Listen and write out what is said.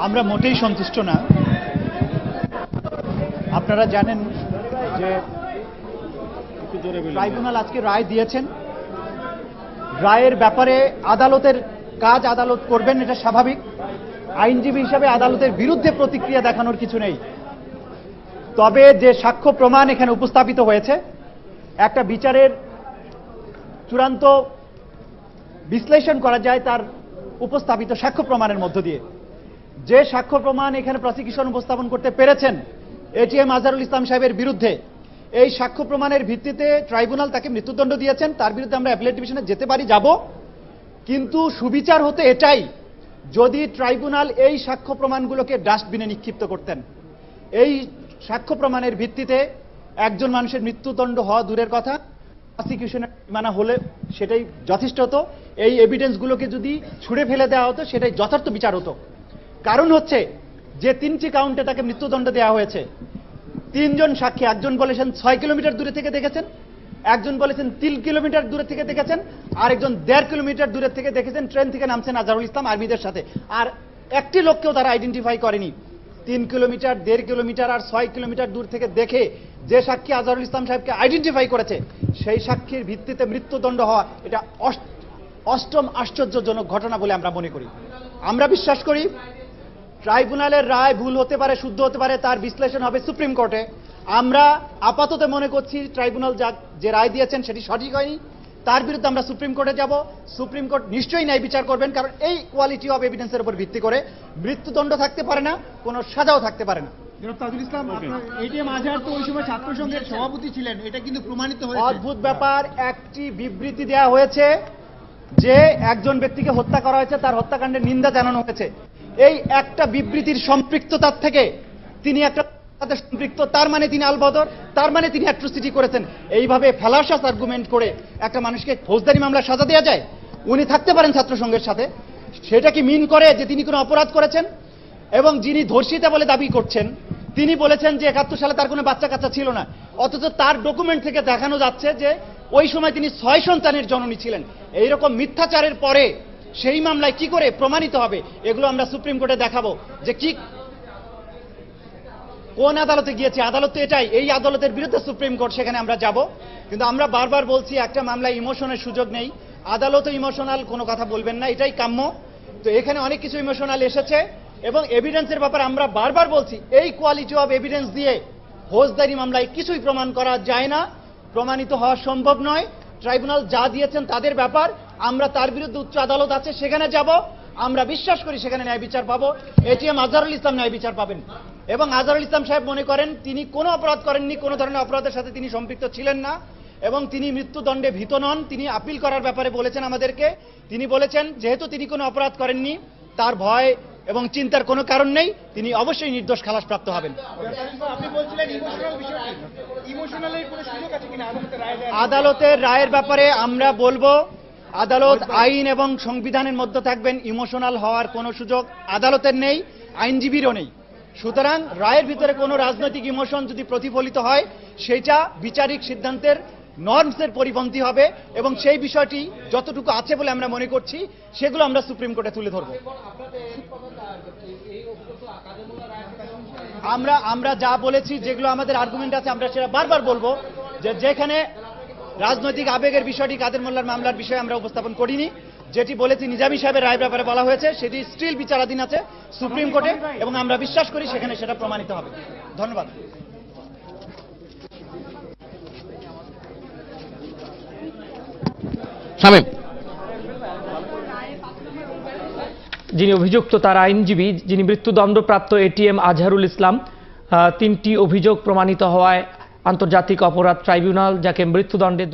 আমরা মোটেই সন্তুষ্ট না। আপনারা জানেন যে ট্রাইব্যুনাল আজকে রায় দিয়েছেন। রায়ের ব্যাপারে আদালতের কাজ আদালত করবেন, এটা স্বাভাবিক। আইনজীবী হিসাবে আদালতের বিরুদ্ধে প্রতিক্রিয়া দেখানোর কিছু নেই। তবে যে সাক্ষ্য প্রমাণ এখানে উপস্থাপিত হয়েছে, একটা বিচারের চূড়ান্ত বিশ্লেষণ করা যায় তার উপস্থাপিত সাক্ষ্য প্রমাণের মধ্য দিয়ে। যে সাক্ষ্য প্রমাণ এখানে প্রসিকিউশন উপস্থাপন করতে পেরেছেন এটিএম আজহারুল ইসলাম সাহেবের বিরুদ্ধে, এই সাক্ষ্য প্রমাণের ভিত্তিতে ট্রাইব্যুনাল তাকে মৃত্যুদণ্ড দিয়েছেন। তার বিরুদ্ধে আমরা অ্যাপিলেট ডিভিশনে যেতে পারি, যাব, কিন্তু সুবিচার হতে এটাই যদি ট্রাইব্যুনাল এই সাক্ষ্য প্রমাণগুলোকে ডাস্টবিনে নিক্ষিপ্ত করতেন। এই সাক্ষ্য প্রমাণের ভিত্তিতে একজন মানুষের মৃত্যুদণ্ড হওয়া দূরের কথা, প্রসিকিউশনের মানা হলে সেটাই যথেষ্ট হতো। এই এভিডেন্সগুলোকে যদি ছুঁড়ে ফেলে দেওয়া হতো সেটাই যথার্থ বিচার হতো। কারণ হচ্ছে যে 3টি কাউন্টে তাকে মৃত্যুদণ্ড দেওয়া হয়েছে, 3 জন সাক্ষী, একজন বলেছেন 6 কিলোমিটার দূরে থেকে দেখেছেন, একজন বলেছেন 3 কিলোমিটার দূরে থেকে দেখেছেন, আর একজন 1.5 কিলোমিটার দূরে থেকে দেখেছেন। ট্রেন থেকে নামছেন আজহারুল ইসলাম আর্মিদের সাথে, আর একটি লোককেও তারা আইডেন্টিফাই করেনি। 3 কিলোমিটার, 1.5 কিলোমিটার আর 6 কিলোমিটার দূর থেকে দেখে যে সাক্ষী আজহারুল ইসলাম সাহেবকে আইডেন্টিফাই করেছে, সেই সাক্ষীর ভিত্তিতে মৃত্যুদণ্ড হওয়া এটা অষ্টম আশ্চর্যজনক ঘটনা বলে আমরা মনে করি। আমরা বিশ্বাস করি ট্রাইব্যুনালের রায় ভুল হতে পারে, শুদ্ধ হতে পারে, তার বিশ্লেষণ হবে সুপ্রিম কোর্টে। আমরা আপাতত মনে করছি ট্রাইব্যুনাল যে রায় দিয়েছেন সেটি সঠিক হয়নি, তার বিরুদ্ধে আমরা সুপ্রিম কোর্টে যাব। সুপ্রিম কোর্ট নিশ্চয়ই ন্যায় বিচার করবেন, কারণ এই কোয়ালিটি অফ এভিডেন্সের উপর ভিত্তি করে মৃত্যুদণ্ড থাকতে পারে না, কোনো সাজাও থাকতে পারে না। তাজুল ইসলাম, এটিএম আজহার তো ওই সময় ছাত্র সংঘের সভাপতি ছিলেন, এটা কিন্তু প্রমাণিত হয়েছে। অদ্ভুত ব্যাপার, একটি বিবৃতি দেওয়া হয়েছে যে একজন ব্যক্তিকে হত্যা করা হয়েছে, তার হত্যাকাণ্ডের নিন্দা জানানো হয়েছে। এই একটা বিবৃতির সম্পৃক্ততার থেকে তিনি একটা সম্পৃক্ত, তার মানে তিনি আলবদর, তার মানে তিনি অ্যাট্রোসিটি করেছেন। এইভাবে ফ্যালাসিয়াস আর্গুমেন্ট করে একটা মানুষকে ফৌজদারি মামলা সাজা দেওয়া যায়? উনি থাকতে পারেন ছাত্র সংঘের সাথে, সেটা কি মিন করে যে তিনি কোনো অপরাধ করেছেন? এবং যিনি ধর্ষিতা বলে দাবি করছেন তিনি বলেছেন যে 71 সালে তার কোনো বাচ্চা কাচ্চা ছিল না, অথচ তার ডকুমেন্ট থেকে দেখানো যাচ্ছে যে ওই সময় তিনি 6 সন্তানের জননী ছিলেন। এইরকম মিথ্যাচারের পরে সেই মামলায় কি করে প্রমাণিত হবে? এগুলো আমরা সুপ্রিম কোর্টে দেখাবো যে কি কোন আদালতে গিয়েছে। আদালত তো এটাই, এই আদালতের বিরুদ্ধে সুপ্রিম কোর্ট, সেখানে আমরা যাব। কিন্তু আমরা বারবার বলছি একটা মামলায় ইমোশনের সুযোগ নেই, আদালতও ইমোশনাল কোনো কথা বলবেন না, এটাই কাম্য। তো এখানে অনেক কিছু ইমোশনাল এসেছে এবং এভিডেন্সের ব্যাপারে আমরা বারবার বলছি এই কোয়ালিটি অফ এভিডেন্স দিয়ে ফৌজদারি মামলায় কিছুই প্রমাণ করা যায় না, প্রমাণিত হওয়া সম্ভব নয়। ট্রাইব্যুনাল যা দিয়েছেন তাদের ব্যাপার, আমরা তার বিরুদ্ধে উচ্চ আদালত আছে সেখানে যাব। আমরা বিশ্বাস করি সেখানে ন্যায় বিচার পাবো। এটিএম আজহারুল ইসলাম ন্যায় বিচার পাবেন এবং আজহারুল ইসলাম সাহেব মনে করেন তিনি কোনো অপরাধ করেননি, কোনো ধরনের অপরাধের সাথে তিনি সম্পৃক্ত ছিলেন না এবং তিনি মৃত্যুদণ্ডে ভীত নন। তিনি আপিল করার ব্যাপারে বলেছেন আমাদেরকে, তিনি বলেছেন যেহেতু তিনি কোনো অপরাধ করেননি তার ভয় এবং চিন্তার কোনো কারণ নেই, তিনি অবশ্যই নির্দোষ খালাসপ্রাপ্ত হবেন। আদালতের রায়ের ব্যাপারে আমরা বলবো আদালত আইন এবং সংবিধানের মধ্যে থাকবেন, ইমোশনাল হওয়ার কোনো সুযোগ আদালতের নেই, আইনজীবীরও নেই। সুতরাং রায়ের ভিতরে কোনো রাজনৈতিক ইমোশন যদি প্রতিফলিত হয় সেটা বিচারিক সিদ্ধান্তের নর্মসের পরিপন্থী হবে এবং সেই বিষয়টি যতটুকু আছে বলে আমরা মনে করছি সেগুলো আমরা সুপ্রিম কোর্টে তুলে ধরব। আমরা যা বলেছি, যেগুলো আমাদের আর্গুমেন্ট আছে, আমরা সেটা বারবার বলবো যে যেখানে রাজনৈতিক আবেগের বিষয়টি কাদের মোল্লার মামলার বিষয়ে আমরা উপস্থাপন করিনি। যেটি বলেছি নিজামী সাহেবের রায়ের ব্যাপারে বলা হয়েছে সেটি স্টিল বিচারাধীন আছে সুপ্রিম কোর্টে এবং আমরা বিশ্বাস করি সেখানে সেটা প্রমাণিত হবে। ধন্যবাদ। শামীম, যিনি অভিযুক্ত তার আইনজীবী, যিনি মৃত্যুদণ্ডপ্রাপ্ত এটিএম আজহারুল ইসলাম, 3টি অভিযোগ প্রমাণিত হওয়ায় আন্তর্জাতিক অপরাধ ট্রাইব্যুনাল যাকে মৃত্যুদণ্ডে